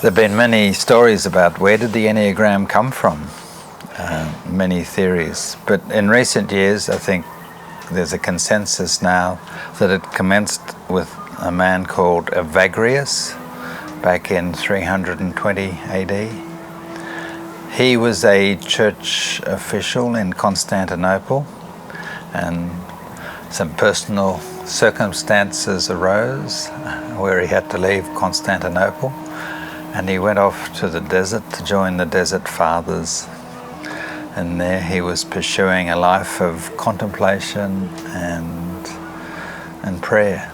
There have been many stories about where did the Enneagram come from, many theories. But in recent years, I think there's a consensus now that it commenced with a man called Evagrius back in 320 AD. He was a church official in Constantinople, and some personal circumstances arose where he had to leave Constantinople, and he went off to the desert to join the Desert Fathers. And there he was pursuing a life of contemplation and prayer.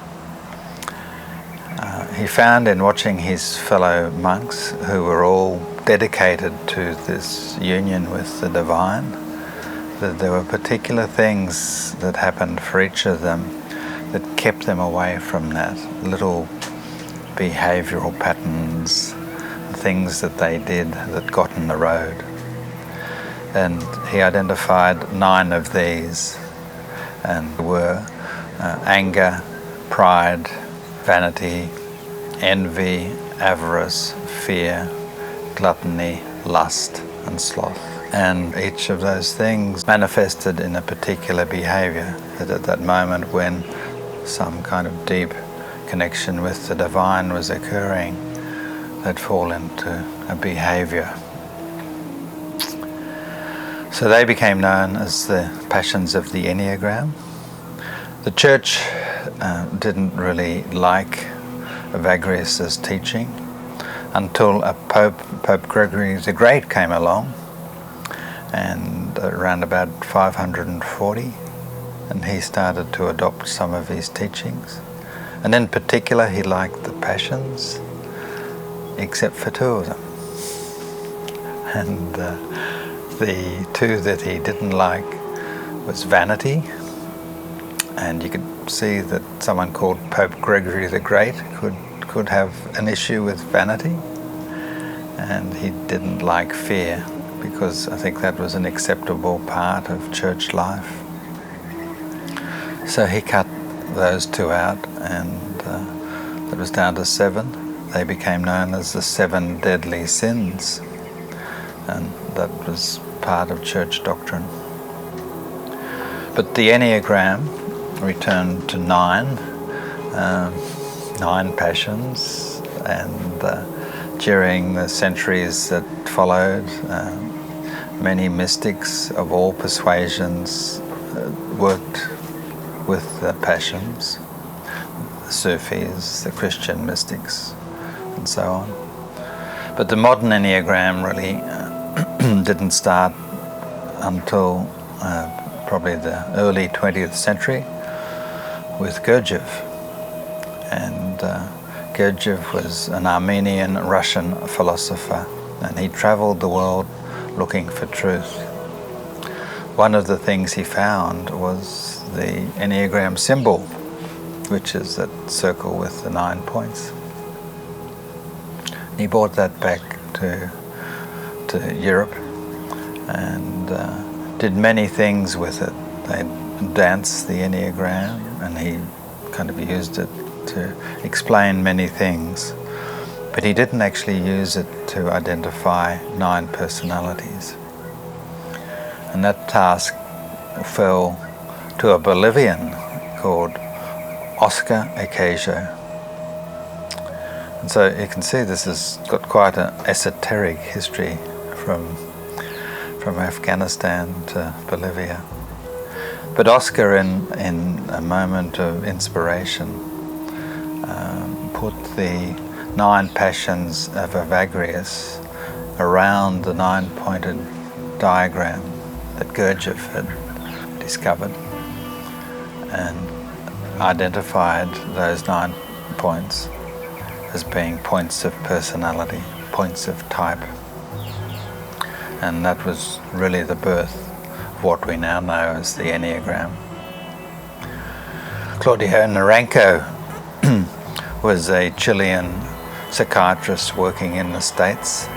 He found in watching his fellow monks, who were all dedicated to this union with the divine, that there were particular things that happened for each of them that kept them away from that, little behavioral patterns, things that they did that got in the road. And he identified 9 of these, and were anger, pride, vanity, envy, avarice, fear, gluttony, lust, and sloth. And each of those things manifested in a particular behavior, that at that moment when some kind of deep connection with the divine was occurring, they'd fall into a behavior. So they became known as the passions of the Enneagram. The church didn't really like Evagrius' teaching until a Pope Gregory the Great came along, and around about 540, and he started to adopt some of his teachings. And in particular, he liked the passions, except for 2 of them. And the 2 that he didn't like was vanity, and you could see that someone called Pope Gregory the Great could have an issue with vanity, and he didn't like fear, because I think that was an acceptable part of church life. So he cut those 2 out, and it was down to 7. They became known as the 7 deadly sins, and that was part of church doctrine. But the Enneagram returned to 9 passions, and during the centuries that followed, many mystics of all persuasions worked with the passions, the Sufis, the Christian mystics, and so on. But the modern Enneagram really didn't start until probably the early 20th century with Gurdjieff. And Gurdjieff was an Armenian Russian philosopher, and he traveled the world looking for truth. One of the things he found was the Enneagram symbol, which is that circle with the 9 points. He brought that back to Europe, and did many things with it. They danced the Enneagram, and he kind of used it to explain many things. But he didn't actually use it to identify 9 personalities. And that task fell to a Bolivian called Oscar Acacio. And so you can see this has got quite an esoteric history from Afghanistan to Bolivia. But Oscar, in a moment of inspiration, put the 9 passions of Evagrius around the 9-pointed diagram that Gurdjieff had discovered, and identified those 9 points as being points of personality, points of type. And that was really the birth of what we now know as the Enneagram. Claudio Naranjo was a Chilean psychiatrist working in the States.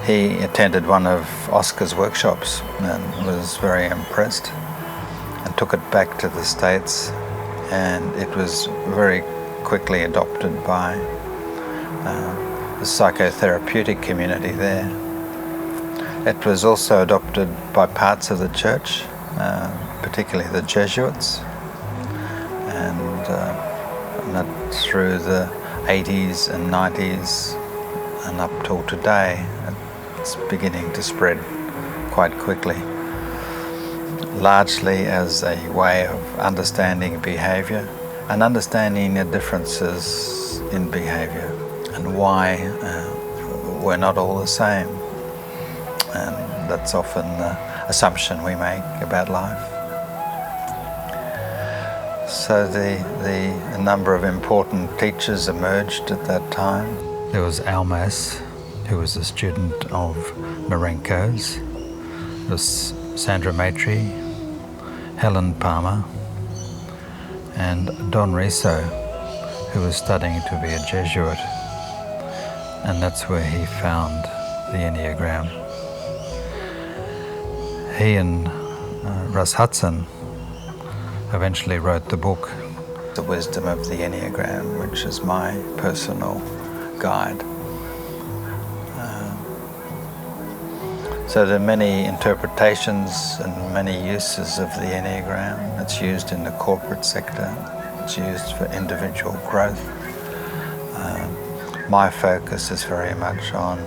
He attended one of Oscar's workshops and was very impressed, and took it back to the States, and it was very quickly adopted by the psychotherapeutic community there. It was also adopted by parts of the church, particularly the Jesuits, and that through the 80s and 90s and up till today, it's beginning to spread quite quickly, largely as a way of understanding behaviour and understanding the differences in behaviour and why we're not all the same. And that's often the assumption we make about life. So a number of important teachers emerged at that time. There was Almas, who was a student of Marenko's. There was Sandra Maitre, Helen Palmer, and Don Riso, who was studying to be a Jesuit. And that's where he found the Enneagram. He and Russ Hudson eventually wrote the book, The Wisdom of the Enneagram, which is my personal guide. So there are many interpretations and many uses of the Enneagram. It's used in the corporate sector. It's used for individual growth. My focus is very much on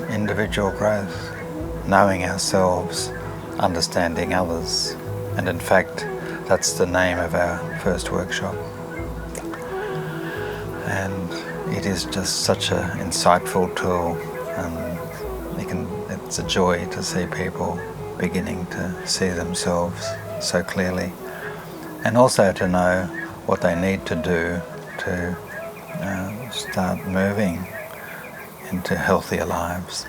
individual growth, knowing ourselves, understanding others. And in fact, that's the name of our first workshop. And it is just such an insightful tool. It's a joy to see people beginning to see themselves so clearly, and also to know what they need to do to start moving into healthier lives.